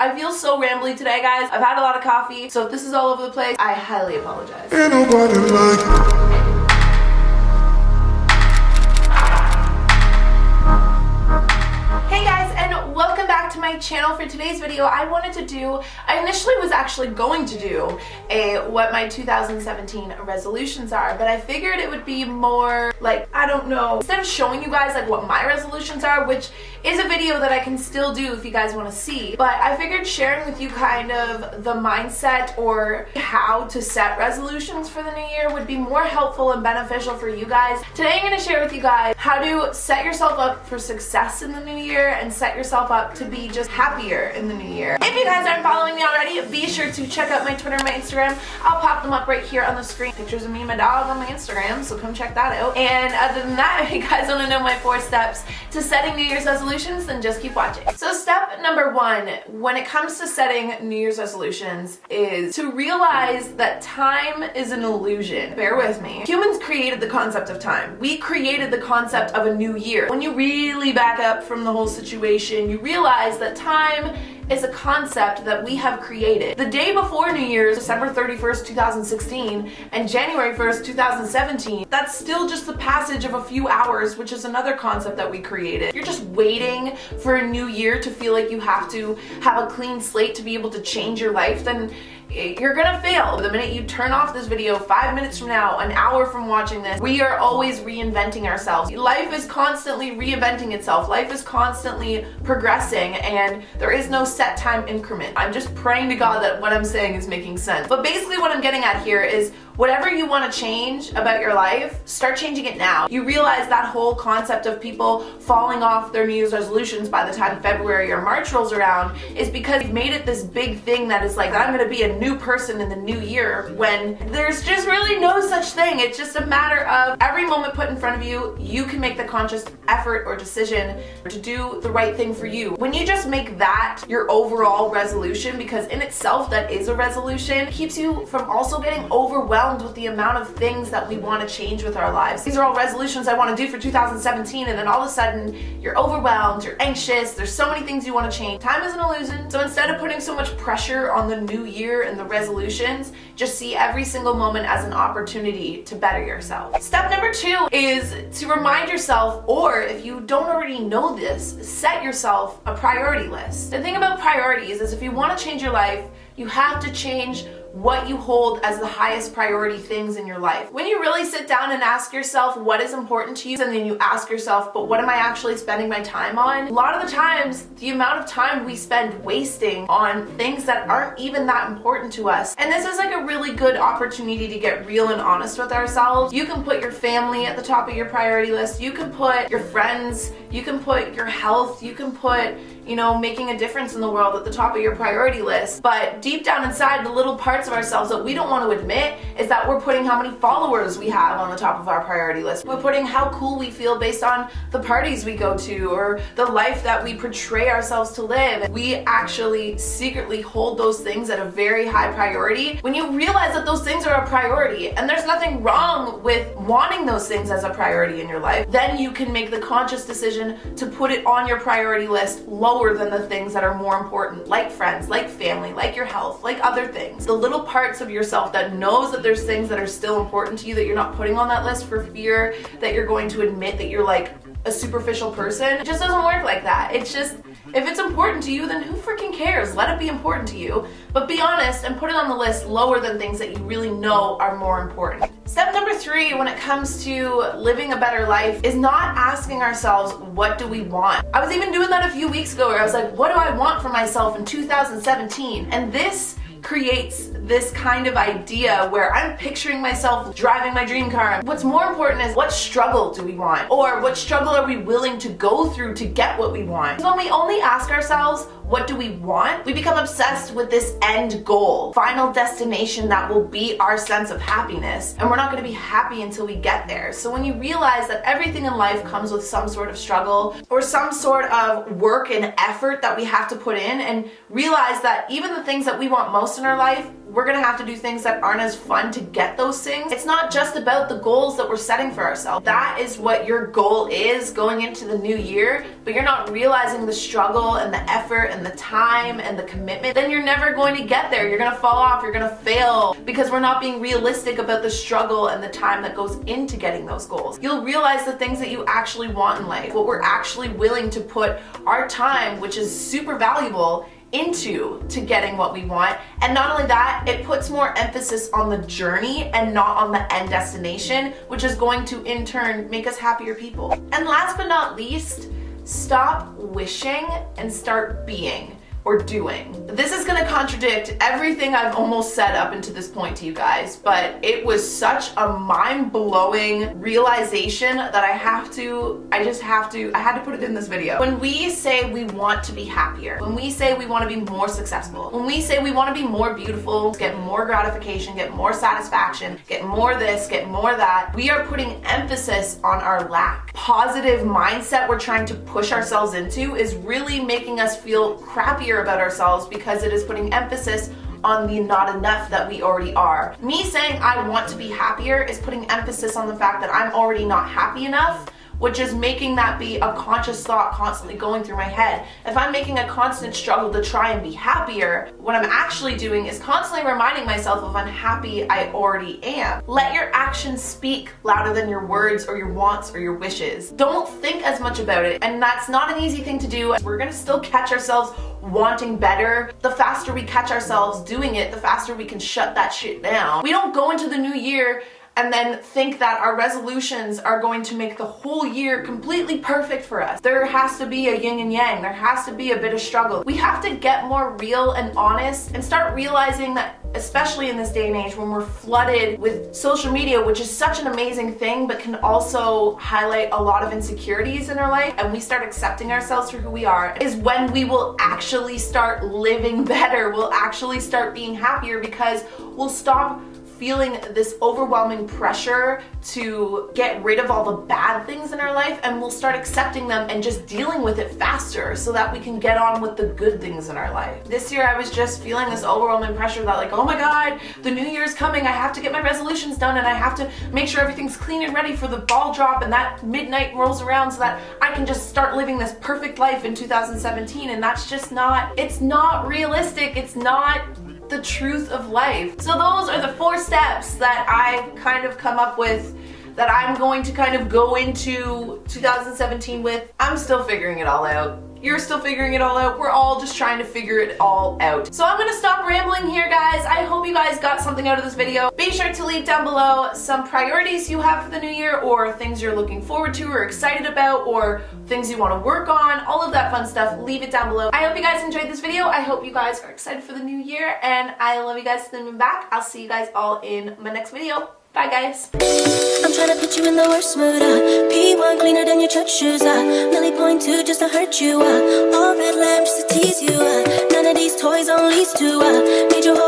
I feel so rambly today, guys. I've had a lot of coffee, so if this is all over the place, I highly apologize. Ain't nobody like Hey guys, and welcome back to my channel. For today's video, I initially was actually going to do what my 2017 resolutions are, but I figured it would be more like, I don't know, instead of showing you guys like what my resolutions are, which is a video that I can still do if you guys want to see, but I figured sharing with you kind of the mindset or how to set resolutions for the new year would be more helpful and beneficial for you guys. Today I'm going to share with you guys how to set yourself up for success in the new year and set yourself up to be just happier in the new year. If you guys aren't following me already, be sure to check out my Twitter and my Instagram. I'll pop them up right here on the screen. Pictures of me and my dog on my Instagram, so come check that out. And other than that, if you guys want to know my 4 steps to setting New Year's resolutions, then just keep watching. So step number 1, when it comes to setting New Year's resolutions, is to realize that time is an illusion. Bear with me. Humans created the concept of time. We created the concept of a new year. When you really back up from the whole situation, you realize that time is a concept that we have created. The day before New Year's, December 31st, 2016, and January 1st, 2017, that's still just the passage of a few hours, which is another concept that we created. You're just waiting for a new year to feel like you have to have a clean slate to be able to change your life, then you're gonna fail. The minute you turn off this video 5 minutes from now, an hour from watching this, we are always reinventing ourselves. Life is constantly reinventing itself. Life is constantly progressing, and there is no set time increment. I'm just praying to God that what I'm saying is making sense. But basically what I'm getting at here is whatever you want to change about your life, start changing it now. You realize that whole concept of people falling off their New Year's resolutions by the time February or March rolls around is because you've made it this big thing that is like, I'm going to be a new person in the new year, when there's just really no such thing. It's just a matter of every moment put in front of you, you can make the conscious effort or decision to do the right thing for you. When you just make that your overall resolution, because in itself that is a resolution, it keeps you from also getting overwhelmed with the amount of things that we want to change with our lives. These are all resolutions I want to do for 2017, and then all of a sudden you're overwhelmed, you're anxious, there's so many things you want to change. Time is an illusion, so instead of putting so much pressure on the new year and the resolutions, just see every single moment as an opportunity to better yourself. Step number 2 is to remind yourself, or if you don't already know this, set yourself a priority list. The thing about priorities is if you want to change your life, you have to change what you hold as the highest priority things in your life. When you really sit down and ask yourself what is important to you, and then you ask yourself, but what am I actually spending my time on? A lot of the times, the amount of time we spend wasting on things that aren't even that important to us. And this is like a really good opportunity to get real and honest with ourselves. You can put your family at the top of your priority list. You can put your friends, you can put your health, you can put, making a difference in the world at the top of your priority list. But deep down inside, the little parts of ourselves that we don't want to admit is that we're putting how many followers we have on the top of our priority list. We're putting how cool we feel based on the parties we go to or the life that we portray ourselves to live. We actually secretly hold those things at a very high priority. When you realize that those things are a priority, and there's nothing wrong with wanting those things as a priority in your life, then you can make the conscious decision to put it on your priority list lower than the things that are more important, like friends, like family, like your health, like other things. The little parts of yourself that knows that there's things that are still important to you that you're not putting on that list for fear that you're going to admit that you're like a superficial person. It just doesn't work like that. It's just, if it's important to you, then who freaking cares? Let it be important to you, but be honest and put it on the list lower than things that you really know are more important. Step number 3 when it comes to living a better life is not asking ourselves, what do we want? I was even doing that a few weeks ago where I was like, what do I want for myself in 2017? And this creates this kind of idea where I'm picturing myself driving my dream car. What's more important is, what struggle do we want? Or what struggle are we willing to go through to get what we want? When we only ask ourselves, what do we want? We become obsessed with this end goal, final destination that will be our sense of happiness, and we're not going to be happy until we get there. So when you realize that everything in life comes with some sort of struggle or some sort of work and effort that we have to put in, and realize that even the things that we want most in our life, we're gonna have to do things that aren't as fun to get those things. It's not just about the goals that we're setting for ourselves. That is what your goal is going into the new year, but you're not realizing the struggle and the effort and the time and the commitment, then you're never going to get there. You're gonna fall off, you're gonna fail, because we're not being realistic about the struggle and the time that goes into getting those goals. You'll realize the things that you actually want in life, what we're actually willing to put our time, which is super valuable, into to getting what we want. And not only that, it puts more emphasis on the journey and not on the end destination, which is going to in turn make us happier people. And last but not least, stop wishing and start being or doing. This is gonna contradict everything I've almost said up until this point to you guys, but it was such a mind-blowing realization that I had to put it in this video. When we say we want to be happier, when we say we wanna be more successful, when we say we wanna be more beautiful, get more gratification, get more satisfaction, get more this, get more that, we are putting emphasis on our lack. Positive mindset we're trying to push ourselves into is really making us feel crappier about ourselves because it is putting emphasis on the not enough that we already are. Me saying I want to be happier is putting emphasis on the fact that I'm already not happy enough, which is making that be a conscious thought constantly going through my head. If I'm making a constant struggle to try and be happier, what I'm actually doing is constantly reminding myself of how unhappy I already am. Let your actions speak louder than your words or your wants or your wishes. Don't think as much about it, and that's not an easy thing to do. We're gonna still catch ourselves wanting better. The faster we catch ourselves doing it, the faster we can shut that shit down. We don't go into the new year and then think that our resolutions are going to make the whole year completely perfect for us. There has to be a yin and yang. There has to be a bit of struggle. We have to get more real and honest and start realizing that, especially in this day and age when we're flooded with social media, which is such an amazing thing, but can also highlight a lot of insecurities in our life, and we start accepting ourselves for who we are, is when we will actually start living better. We'll actually start being happier because we'll stop feeling this overwhelming pressure to get rid of all the bad things in our life, and we'll start accepting them and just dealing with it faster so that we can get on with the good things in our life. This year I was just feeling this overwhelming pressure that, like, oh my god, the new year's coming, I have to get my resolutions done and I have to make sure everything's clean and ready for the ball drop and that midnight rolls around so that I can just start living this perfect life in 2017, and that's just it's not realistic. It's not the truth of life. So those are the 4 steps that I've kind of come up with that I'm going to kind of go into 2017 with. I'm still figuring it all out. You're still figuring it all out. We're all just trying to figure it all out. So I'm gonna stop rambling here, guys. I hope you guys got something out of this video. Be sure to leave down below some priorities you have for the new year, or things you're looking forward to or excited about, or things you want to work on, all of that fun stuff. Leave it down below. I hope you guys enjoyed this video. I hope you guys are excited for the new year, and I love you guys to them back. I'll see you guys all in my next video. Bye, guys. I'm trying to put you in the worst mood, P1 cleaner than your church shoes, Millie point 2 just to hurt you, all red lamp just to tease you, none of these toys on lease to, made your whole